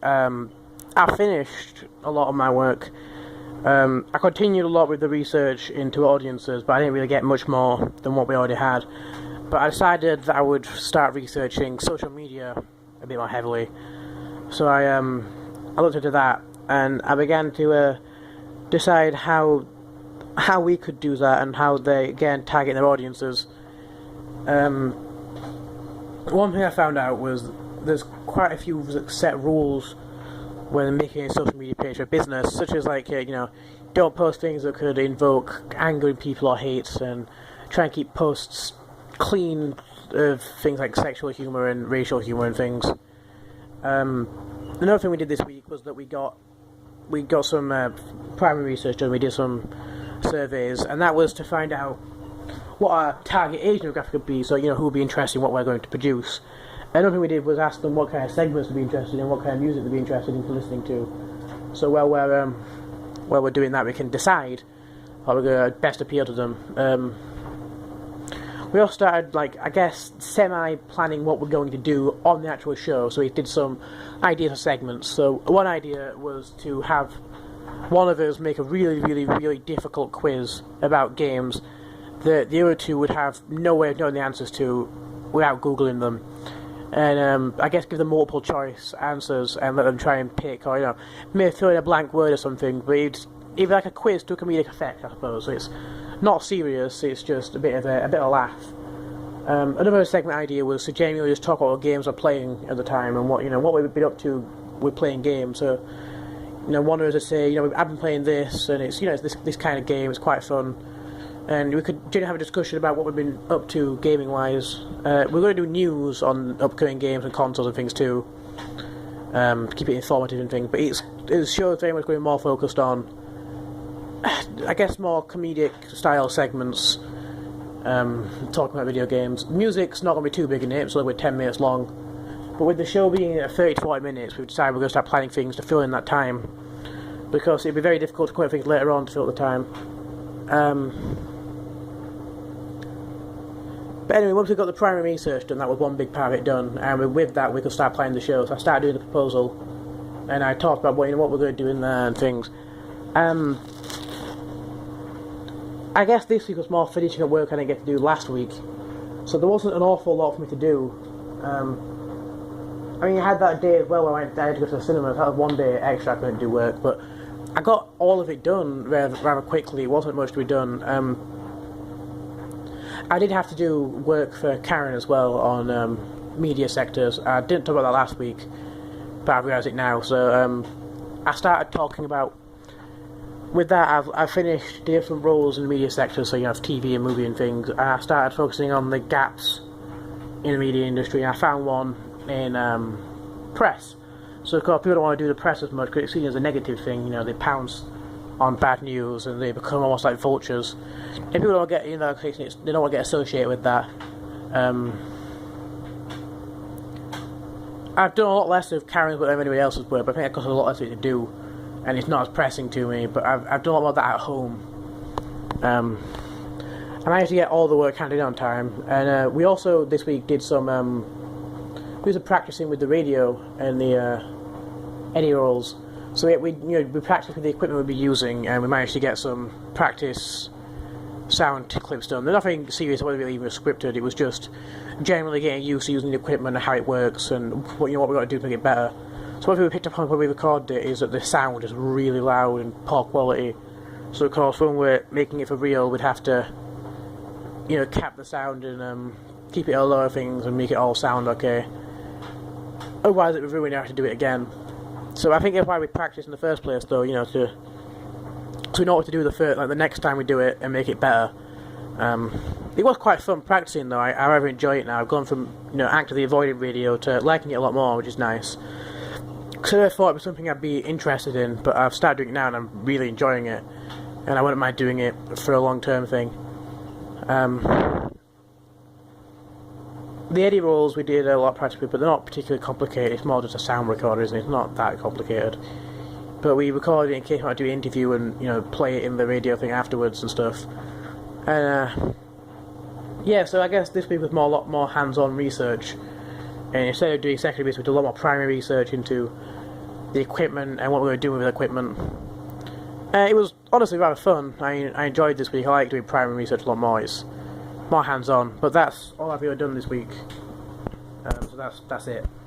I finished a lot of my work. I continued a lot with the research into audiences, but I didn't really get much more than what we already had. But I decided that I would start researching social media a bit more heavily. So I looked into that, and I began to decide how we could do that and how they again target their audiences. One thing I found out was there's quite a few set rules when making a social media page for business, such as don't post things that could invoke anger in people or hate, and try and keep posts clean of things like sexual humor and racial humor and things. Another thing we did this week was that we got some primary research done. We did some surveys, and that was to find out what our target age demographic would be, so who would be interested in what we're going to produce. Another thing we did was ask them what kind of segments they'd be interested in, what kind of music they'd be interested in listening to. So while we're doing that, we can decide how we're going to best appeal to them. We also started, semi-planning what we're going to do on the actual show, so we did some ideas of segments. So one idea was to have one of us make a really, really, really difficult quiz about games that the other two would have no way of knowing the answers to without Googling them. And give them multiple choice answers and let them try and pick, or maybe throw in a blank word or something, but it'd be like a quiz to a comedic effect, I suppose. So it's not serious, it's just a bit of a laugh. Another segment idea was to genuinely just talk about what games we're playing at the time and what we've been up to with playing games. So one of us would say, I've been playing this, and it's it's this kind of game, it's quite fun. And we could generally have a discussion about what we've been up to gaming-wise. We're going to do news on upcoming games and consoles and things too, to keep it informative and things. But the show is very much going to be more focused on, more comedic style segments, talking about video games. Music's not going to be too big in it, it's only 10 minutes long. But with the show being at 30 to 40 minutes, we've decided we're going to start planning things to fill in that time, because it'd be very difficult to come up with things later on to fill the time. But anyway, once we got the primary research done, that was one big part of it done, and with that we could start planning the show. So I started doing the proposal, and I talked about what we're going to do in there and things. I guess this week was more finishing up work I didn't get to do last week, so there wasn't an awful lot for me to do. I had that day as well where I had to go to the cinema. That was one day extra I couldn't do work, but I got all of it done rather quickly. It wasn't much to be done. I did have to do work for Karen as well on media sectors. I didn't talk about that last week, but I realise it now. So I started talking about, with that I've finished different roles in the media sector, so TV and movie and things, and I started focusing on the gaps in the media industry, and I found one in press. So of course people don't want to do the press as much because it's seen as a negative thing. They pounce on bad news and they become almost like vultures. If people don't get they don't want to get associated with that. I've done a lot less of Karen's work than anybody else's work, but I think because there's a lot less to do and it's not as pressing to me. But I've done a lot more of that at home. I managed to get all the work handed on time, and we also this week did some practicing with the radio and the Eddie rolls. So we practiced with the equipment we'd be using, and we managed to get some practice sound clips done. They're nothing serious, it wasn't really even scripted. It was just generally getting used to using the equipment and how it works, and what we've got to do to make it better. So what we picked up on when we recorded it is that the sound is really loud and poor quality. So of course, when we're making it for real, we'd have to cap the sound and keep it at lower things and make it all sound okay. Otherwise, it would ruin it. I have to do it again. So I think that's why we practice in the first place, though. So we know what to do the next time we do it and make it better. It was quite fun practicing, though. I really enjoy it now. I've gone from actively avoiding radio to liking it a lot more, which is nice. Because I thought it was something I'd be interested in, but I've started doing it now and I'm really enjoying it, and I wouldn't mind doing it for a long-term thing. The Eddie rolls we did a lot of practice with, but they're not particularly complicated. It's more just a sound recorder, isn't it? It's not that complicated. But we recorded it in case I want to do an interview and play it in the radio thing afterwards and stuff. And so I guess this week was a lot more hands-on research. And instead of doing secondary research, we did a lot more primary research into the equipment and what we were doing with the equipment. It was honestly rather fun. I enjoyed this week. I like doing primary research a lot more. It's more hands-on. But that's all I've really done this week. So that's it.